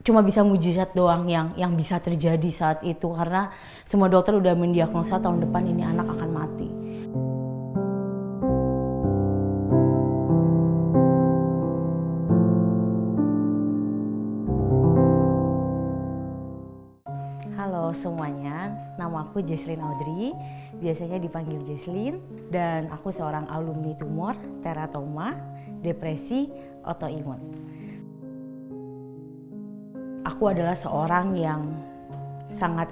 cuma bisa mujizat doang yang bisa terjadi saat itu, karena semua dokter udah mendiagnosa tahun depan ini anak akan mati. Halo semuanya, nama aku Jesslyn Audrey, biasanya dipanggil Jesslyn, dan aku seorang alumni tumor, teratoma, depresi, autoimun. Aku adalah seorang yang sangat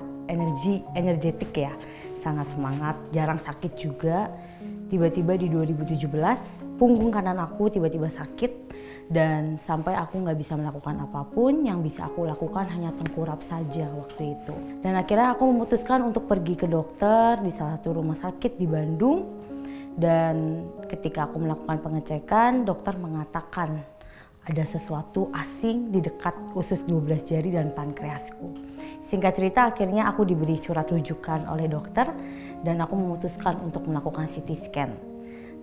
energetik ya, sangat semangat, jarang sakit juga. Tiba-tiba di 2017, punggung kanan aku tiba-tiba sakit, dan sampai aku nggak bisa melakukan apapun. Yang bisa aku lakukan hanya tengkurap saja waktu itu. Dan akhirnya aku memutuskan untuk pergi ke dokter di salah satu rumah sakit di Bandung. Dan ketika aku melakukan pengecekan, dokter mengatakan ada sesuatu asing di dekat usus 12 jari dan pankreasku. Singkat cerita, akhirnya aku diberi surat rujukan oleh dokter dan aku memutuskan untuk melakukan CT scan.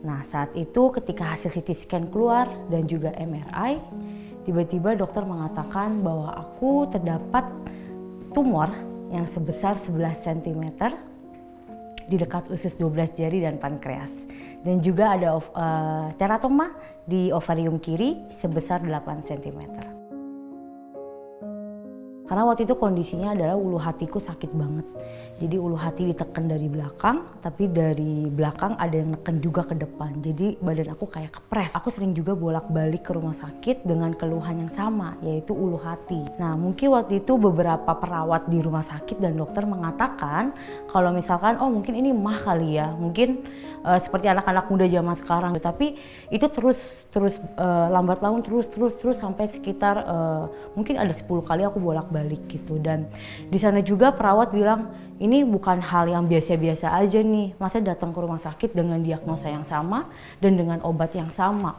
Nah, saat itu ketika hasil CT scan keluar dan juga MRI, tiba-tiba dokter mengatakan bahwa aku terdapat tumor yang sebesar 11 cm di dekat usus 12 jari dan pankreas. Dan juga ada teratoma di ovarium kiri sebesar 8 cm. Karena waktu itu kondisinya adalah ulu hatiku sakit banget. Jadi ulu hati ditekan dari belakang, tapi dari belakang ada yang neken juga ke depan. Jadi badan aku kayak kepres. Aku sering juga bolak-balik ke rumah sakit dengan keluhan yang sama, yaitu ulu hati. Nah, mungkin waktu itu beberapa perawat di rumah sakit dan dokter mengatakan kalau misalkan, oh mungkin ini mah kali ya, mungkin seperti anak-anak muda zaman sekarang. Tapi itu terus lambat laun terus sampai sekitar mungkin ada 10 kali aku bolak-balik gitu. Dan di sana juga perawat bilang ini bukan hal yang biasa-biasa aja nih, masa datang ke rumah sakit dengan diagnosa yang sama dan dengan obat yang sama.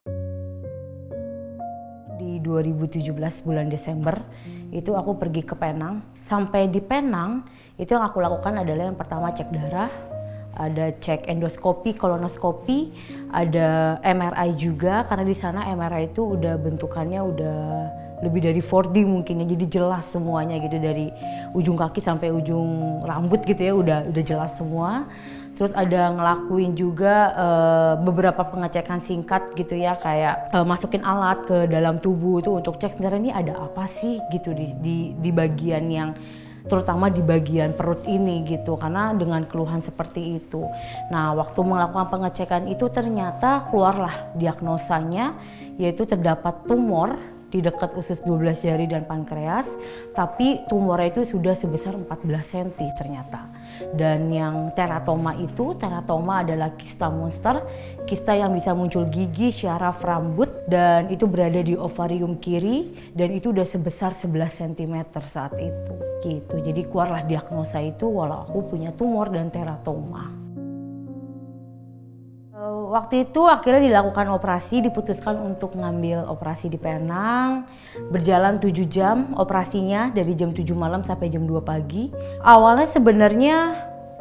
Di 2017 bulan Desember itu aku pergi ke Penang. Sampai di Penang itu yang aku lakukan adalah yang pertama cek darah, ada cek endoskopi, kolonoskopi, ada MRI juga, karena di sana MRI itu udah bentukannya udah lebih dari 4D mungkin ya, jadi jelas semuanya gitu, dari ujung kaki sampai ujung rambut gitu ya, udah jelas semua. Terus ada ngelakuin juga beberapa pengecekan singkat gitu ya, kayak masukin alat ke dalam tubuh itu untuk cek sebenarnya ini ada apa sih gitu di bagian yang terutama di bagian perut ini gitu, karena dengan keluhan seperti itu. Nah, waktu melakukan pengecekan itu ternyata keluarlah diagnosanya, yaitu terdapat tumor di dekat usus 12 jari dan pankreas, tapi tumornya itu sudah sebesar 14 cm ternyata. Dan yang teratoma adalah kista monster, kista yang bisa muncul gigi, syaraf, rambut, dan itu berada di ovarium kiri, dan itu udah sebesar 11 cm saat itu gitu. Jadi keluarlah diagnosa itu walau aku punya tumor dan teratoma. Waktu itu akhirnya dilakukan operasi, diputuskan untuk ngambil operasi di Penang. Berjalan 7 jam operasinya, dari jam 7 malam sampai jam 2 pagi. Awalnya sebenarnya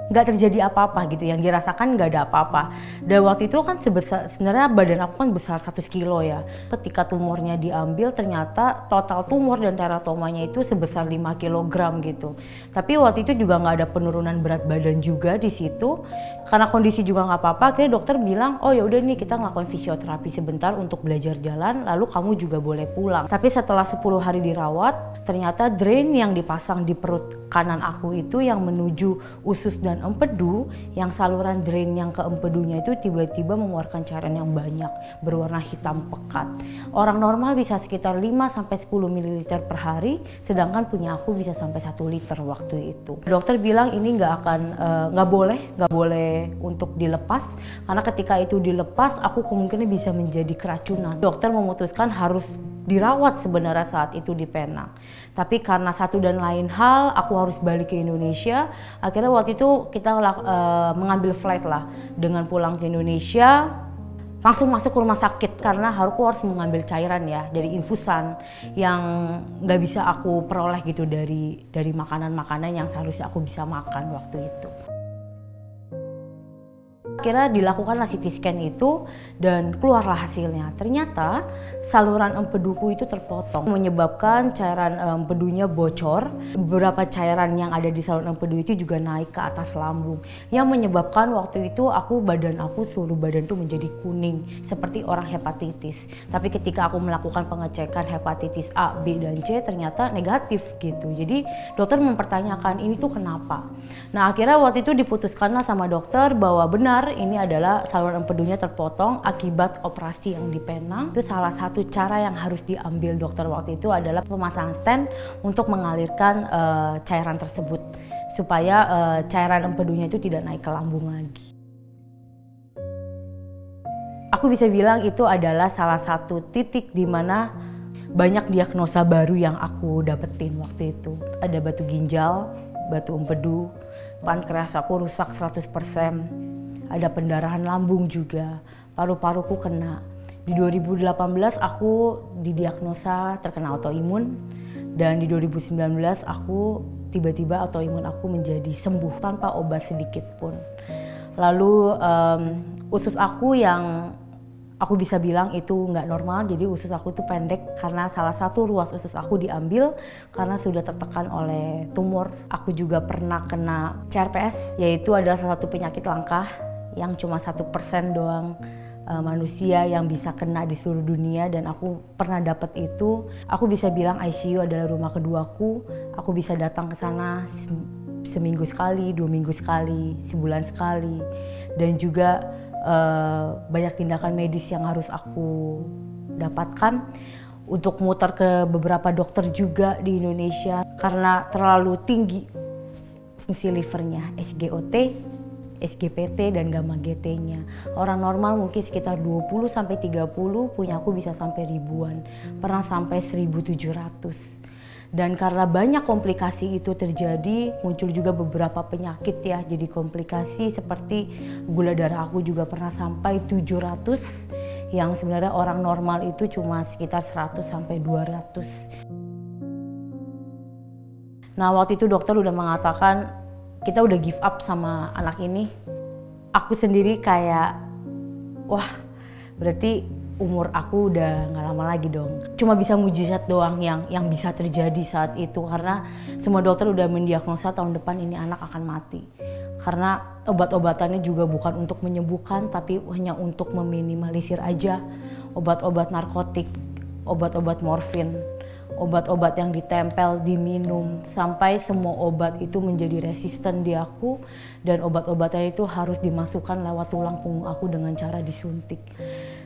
nggak terjadi apa-apa gitu, yang dirasakan nggak ada apa-apa. Dan waktu itu kan sebenarnya badan aku kan besar 100 kilo ya. Ketika tumornya diambil ternyata total tumor dan teratomanya itu sebesar 5 kilogram gitu. Tapi waktu itu juga nggak ada penurunan berat badan juga di situ. Karena kondisi juga nggak apa-apa, akhirnya dokter bilang, oh ya udah nih kita ngelakuin fisioterapi sebentar untuk belajar jalan, lalu kamu juga boleh pulang. Tapi setelah 10 hari dirawat, ternyata drain yang dipasang di perut kanan aku itu yang menuju usus dan empedu, yang saluran drain yang ke empedunya itu tiba-tiba mengeluarkan cairan yang banyak berwarna hitam pekat. Orang normal bisa sekitar 5-10 ml per hari, sedangkan punya aku bisa sampai 1 liter waktu itu. Dokter bilang ini nggak boleh untuk dilepas, karena ketika itu dilepas aku kemungkinan bisa menjadi keracunan. Dokter memutuskan harus dirawat sebenarnya saat itu di Penang. Tapi karena satu dan lain hal, aku harus balik ke Indonesia. Akhirnya waktu itu kita mengambil flight lah, dengan pulang ke Indonesia langsung masuk ke rumah sakit karena aku harus mengambil cairan ya, dari infusan yang nggak bisa aku peroleh gitu dari makanan-makanan yang seharusnya aku bisa makan waktu itu. akhirnya dilakukanlah CT scan itu dan keluarlah hasilnya. Ternyata saluran empeduku itu terpotong, menyebabkan cairan empedunya bocor. Beberapa cairan yang ada di saluran empedu itu juga naik ke atas lambung, yang menyebabkan waktu itu seluruh badan tuh menjadi kuning seperti orang hepatitis. Tapi ketika aku melakukan pengecekan hepatitis A, B, dan C ternyata negatif gitu. Jadi dokter mempertanyakan ini tuh kenapa. Nah akhirnya waktu itu diputuskanlah sama dokter bahwa benar ini adalah saluran empedunya terpotong akibat operasi yang di Penang. Itu salah satu cara yang harus diambil dokter waktu itu adalah pemasangan stent untuk mengalirkan cairan tersebut supaya cairan empedunya itu tidak naik ke lambung lagi. Aku bisa bilang itu adalah salah satu titik di mana banyak diagnosa baru yang aku dapetin waktu itu. Ada batu ginjal, batu empedu, pankreas aku rusak 100%, ada pendarahan lambung juga, paru-paruku kena. Di 2018 aku didiagnosa terkena autoimun, dan di 2019 aku tiba-tiba autoimun aku menjadi sembuh tanpa obat sedikit pun. Lalu usus aku yang aku bisa bilang itu nggak normal, jadi usus aku tuh pendek karena salah satu ruas usus aku diambil karena sudah tertekan oleh tumor. Aku juga pernah kena CRPS, yaitu adalah salah satu penyakit langka yang cuma 1% doang manusia yang bisa kena di seluruh dunia, dan aku pernah dapat itu. Aku bisa bilang ICU adalah rumah keduaku. Aku bisa datang ke sana seminggu sekali, 2 minggu sekali, sebulan sekali, dan juga banyak tindakan medis yang harus aku dapatkan untuk muter ke beberapa dokter juga di Indonesia karena terlalu tinggi fungsi livernya, SGOT, SGPT, dan gamma GT-nya. Orang normal mungkin sekitar 20-30, punya aku bisa sampai ribuan, pernah sampai 1.700. Dan karena banyak komplikasi itu terjadi, muncul juga beberapa penyakit ya, jadi komplikasi seperti gula darah aku juga pernah sampai 700, yang sebenarnya orang normal itu cuma sekitar 100-200. Nah waktu itu dokter udah mengatakan kita udah give up sama anak ini. Aku sendiri kayak, wah berarti umur aku udah nggak lama lagi dong. Cuma bisa mujizat doang yang bisa terjadi saat itu, karena semua dokter udah mendiagnosa tahun depan ini anak akan mati. Karena obat-obatannya juga bukan untuk menyembuhkan, tapi hanya untuk meminimalisir aja. Obat-obat narkotik, obat-obat morfin, obat-obat yang ditempel, diminum, sampai semua obat itu menjadi resisten di aku, dan obat-obatnya itu harus dimasukkan lewat tulang punggung aku dengan cara disuntik.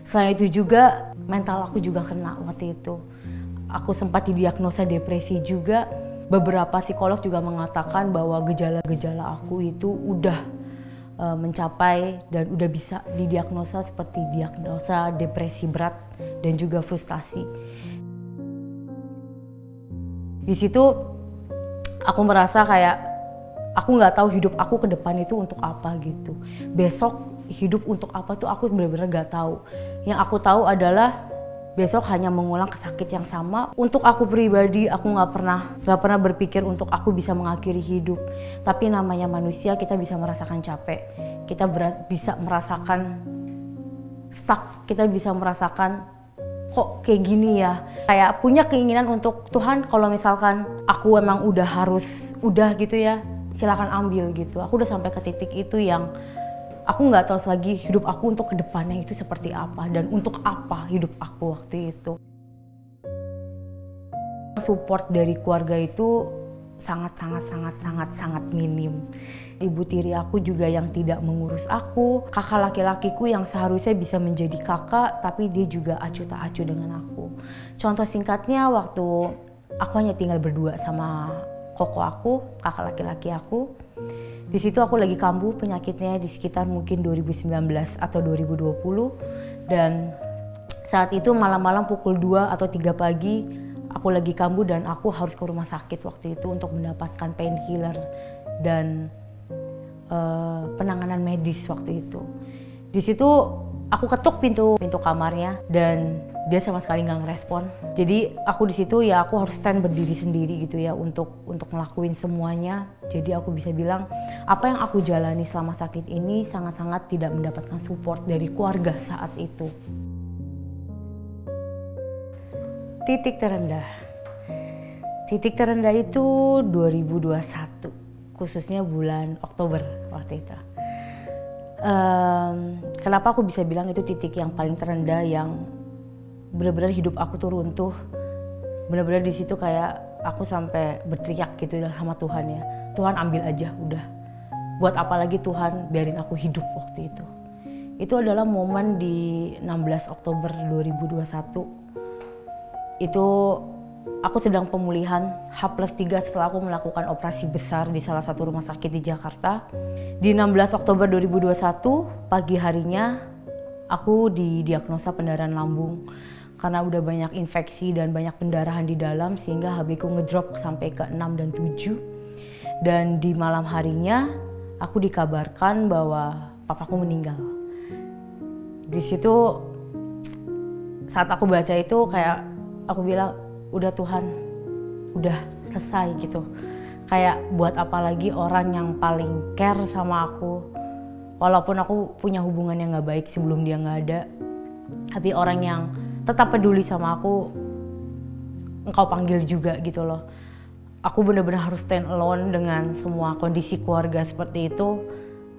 Selain itu juga mental aku juga kena waktu itu. Aku sempat didiagnosa depresi juga. Beberapa psikolog juga mengatakan bahwa gejala-gejala aku itu udah mencapai dan udah bisa didiagnosa seperti diagnosa depresi berat dan juga frustasi. Di situ aku merasa kayak aku nggak tahu hidup aku ke depan itu untuk apa gitu. Besok hidup untuk apa tuh aku benar-benar nggak tahu. Yang aku tahu adalah besok hanya mengulang kesakit yang sama. Untuk aku pribadi, aku nggak pernah berpikir untuk aku bisa mengakhiri hidup. Tapi namanya manusia, kita bisa merasakan capek, kita bisa merasakan stuck, kita bisa merasakan kok kayak gini ya. Kayak punya keinginan untuk Tuhan, kalau misalkan aku emang udah gitu ya, silakan ambil gitu. Aku udah sampai ke titik itu yang aku nggak tahu lagi hidup aku untuk kedepannya itu seperti apa dan untuk apa hidup aku waktu itu. Support dari keluarga itu sangat minim. Ibu tiri aku juga yang tidak mengurus aku. Kakak laki-lakiku yang seharusnya bisa menjadi kakak, tapi dia juga acuh tak acuh dengan aku. Contoh singkatnya, waktu aku hanya tinggal berdua sama koko aku, kakak laki-laki aku. Di situ aku lagi kambuh penyakitnya di sekitar mungkin 2019 atau 2020, dan saat itu malam-malam pukul 2 atau 3 pagi aku lagi kambuh dan aku harus ke rumah sakit waktu itu untuk mendapatkan painkiller dan penanganan medis waktu itu. Di situ Aku ketuk pintu kamarnya dan dia sama sekali nggak ngerespon. Jadi aku di situ ya aku harus stand berdiri sendiri gitu ya untuk ngelakuin semuanya. Jadi aku bisa bilang apa yang aku jalani selama sakit ini sangat-sangat tidak mendapatkan support dari keluarga saat itu. Titik terendah. Titik terendah itu 2021, khususnya bulan Oktober waktu itu. Kenapa aku bisa bilang itu titik yang paling terendah, yang benar-benar hidup aku tuh runtuh. Benar-benar di situ kayak aku sampai berteriak gitu sama Tuhan ya. Tuhan ambil aja udah. Buat apa lagi Tuhan biarin aku hidup waktu itu. Itu adalah momen di 16 Oktober 2021. Itu aku sedang pemulihan H+3 setelah aku melakukan operasi besar di salah satu rumah sakit di Jakarta. Di 16 Oktober 2021, pagi harinya aku didiagnosa pendarahan lambung. Karena udah banyak infeksi dan banyak pendarahan di dalam sehingga HB ku ngedrop sampai ke 6 dan 7. Dan di malam harinya aku dikabarkan bahwa papaku meninggal. Di situ saat aku baca itu kayak aku bilang, udah Tuhan, udah selesai gitu. Kayak buat apa lagi orang yang paling care sama aku. Walaupun aku punya hubungan yang gak baik sebelum dia gak ada. Tapi orang yang tetap peduli sama aku, engkau panggil juga gitu loh. Aku benar-benar harus stand alone dengan semua kondisi keluarga seperti itu.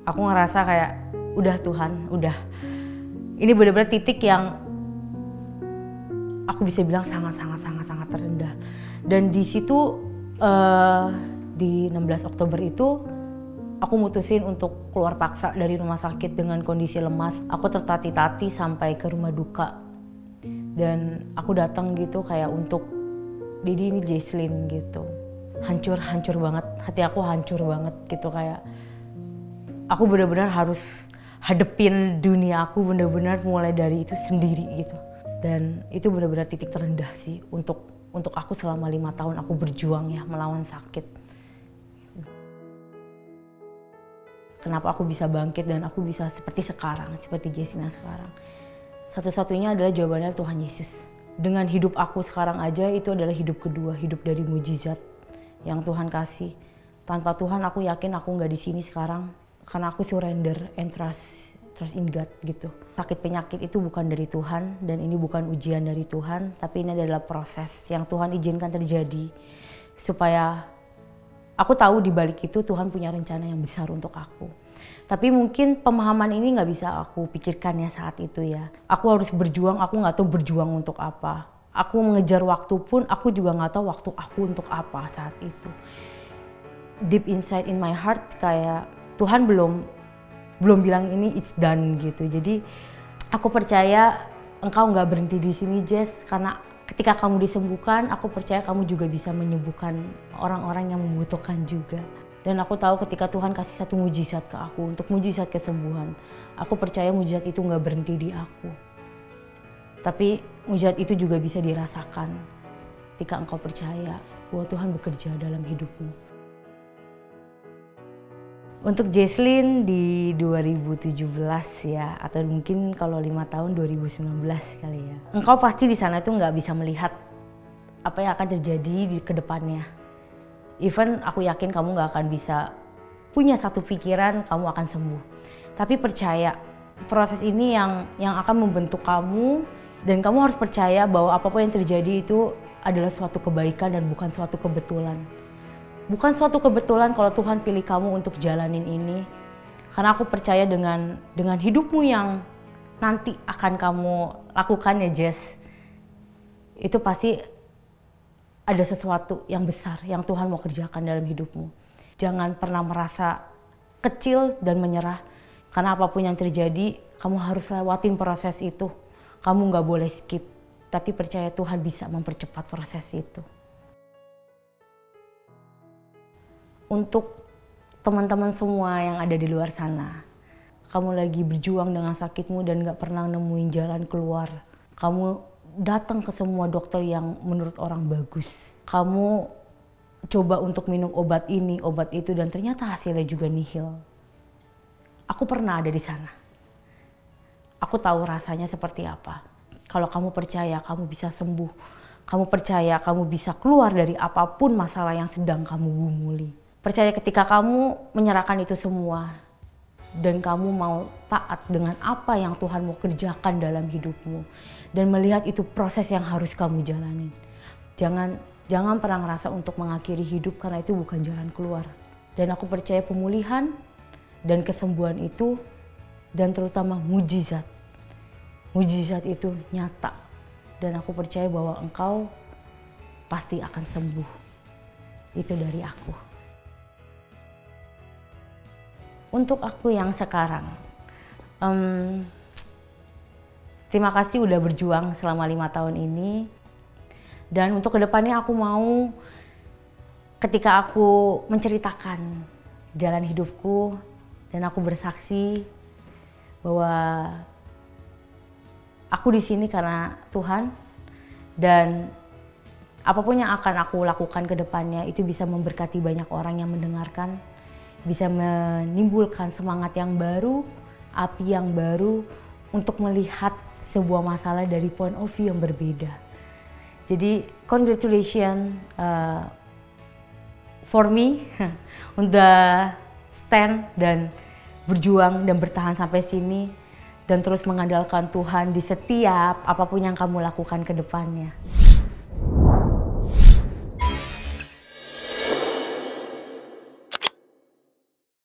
Aku ngerasa kayak, udah Tuhan, udah. Ini benar-benar titik yang aku bisa bilang sangat terendah. Dan di situ di 16 Oktober itu aku mutusin untuk keluar paksa dari rumah sakit dengan kondisi lemas. Aku tertati-tati sampai ke rumah duka. Dan aku datang gitu kayak untuk Didi ini Jesslyn gitu. Hancur banget, hati aku hancur banget gitu, kayak aku benar-benar harus hadepin dunia aku benar-benar mulai dari itu sendiri gitu. Dan itu benar-benar titik terendah sih untuk aku selama 5 tahun aku berjuang ya melawan sakit. Kenapa aku bisa bangkit dan aku bisa seperti sekarang, seperti Jessina sekarang. Satu-satunya adalah jawabannya Tuhan Yesus. Dengan hidup aku sekarang aja itu adalah hidup kedua, hidup dari mujizat yang Tuhan kasih. Tanpa Tuhan aku yakin aku nggak di sini sekarang karena aku surrender and trust in God gitu. Sakit penyakit itu bukan dari Tuhan dan ini bukan ujian dari Tuhan, tapi ini adalah proses yang Tuhan izinkan terjadi supaya aku tahu di balik itu Tuhan punya rencana yang besar untuk aku. Tapi mungkin pemahaman ini nggak bisa aku pikirkan ya saat itu ya. Aku harus berjuang, aku nggak tahu berjuang untuk apa. Aku mengejar waktu pun aku juga nggak tahu waktu aku untuk apa saat itu. Deep inside in my heart kayak Tuhan belum bilang ini it's done gitu. Jadi aku percaya engkau nggak berhenti di sini Jess, karena ketika kamu disembuhkan, aku percaya kamu juga bisa menyembuhkan orang-orang yang membutuhkan juga. Dan aku tahu ketika Tuhan kasih satu mujizat ke aku untuk mujizat kesembuhan, aku percaya mujizat itu nggak berhenti di aku. Tapi mujizat itu juga bisa dirasakan ketika engkau percaya bahwa Tuhan bekerja dalam hidupmu. Untuk Jesslyn di 2017 ya, atau mungkin kalau 5 tahun 2019 kali ya. Engkau pasti di sana tuh nggak bisa melihat apa yang akan terjadi di kedepannya. Even aku yakin kamu nggak akan bisa punya satu pikiran kamu akan sembuh. Tapi percaya proses ini yang akan membentuk kamu, dan kamu harus percaya bahwa apapun yang terjadi itu adalah suatu kebaikan dan bukan suatu kebetulan. Bukan suatu kebetulan kalau Tuhan pilih kamu untuk jalanin ini. Karena aku percaya dengan hidupmu yang nanti akan kamu lakukan ya Jess. Itu pasti ada sesuatu yang besar yang Tuhan mau kerjakan dalam hidupmu. Jangan pernah merasa kecil dan menyerah. Karena apapun yang terjadi, kamu harus lewatin proses itu. Kamu nggak boleh skip. Tapi percaya Tuhan bisa mempercepat proses itu. Untuk teman-teman semua yang ada di luar sana, kamu lagi berjuang dengan sakitmu dan gak pernah nemuin jalan keluar. Kamu datang ke semua dokter yang menurut orang bagus. Kamu coba untuk minum obat ini, obat itu, dan ternyata hasilnya juga nihil. Aku pernah ada di sana. Aku tahu rasanya seperti apa. Kalau kamu percaya kamu bisa sembuh, kamu percaya kamu bisa keluar dari apapun masalah yang sedang kamu gumuli. Percaya ketika kamu menyerahkan itu semua dan kamu mau taat dengan apa yang Tuhan mau kerjakan dalam hidupmu dan melihat itu proses yang harus kamu jalanin. Jangan pernah ngerasa untuk mengakhiri hidup karena itu bukan jalan keluar. Dan aku percaya pemulihan dan kesembuhan itu dan terutama mujizat. Mujizat itu nyata dan aku percaya bahwa engkau pasti akan sembuh. Itu dari aku. Untuk aku yang sekarang, terima kasih udah berjuang selama 5 tahun ini. Dan untuk kedepannya aku mau ketika aku menceritakan jalan hidupku dan aku bersaksi bahwa aku di sini karena Tuhan dan apapun yang akan aku lakukan ke depannya itu bisa memberkati banyak orang yang mendengarkan, bisa menimbulkan semangat yang baru, api yang baru untuk melihat sebuah masalah dari point of view yang berbeda. Jadi congratulations for me udah stand dan berjuang dan bertahan sampai sini. Dan terus mengandalkan Tuhan di setiap apapun yang kamu lakukan ke depannya.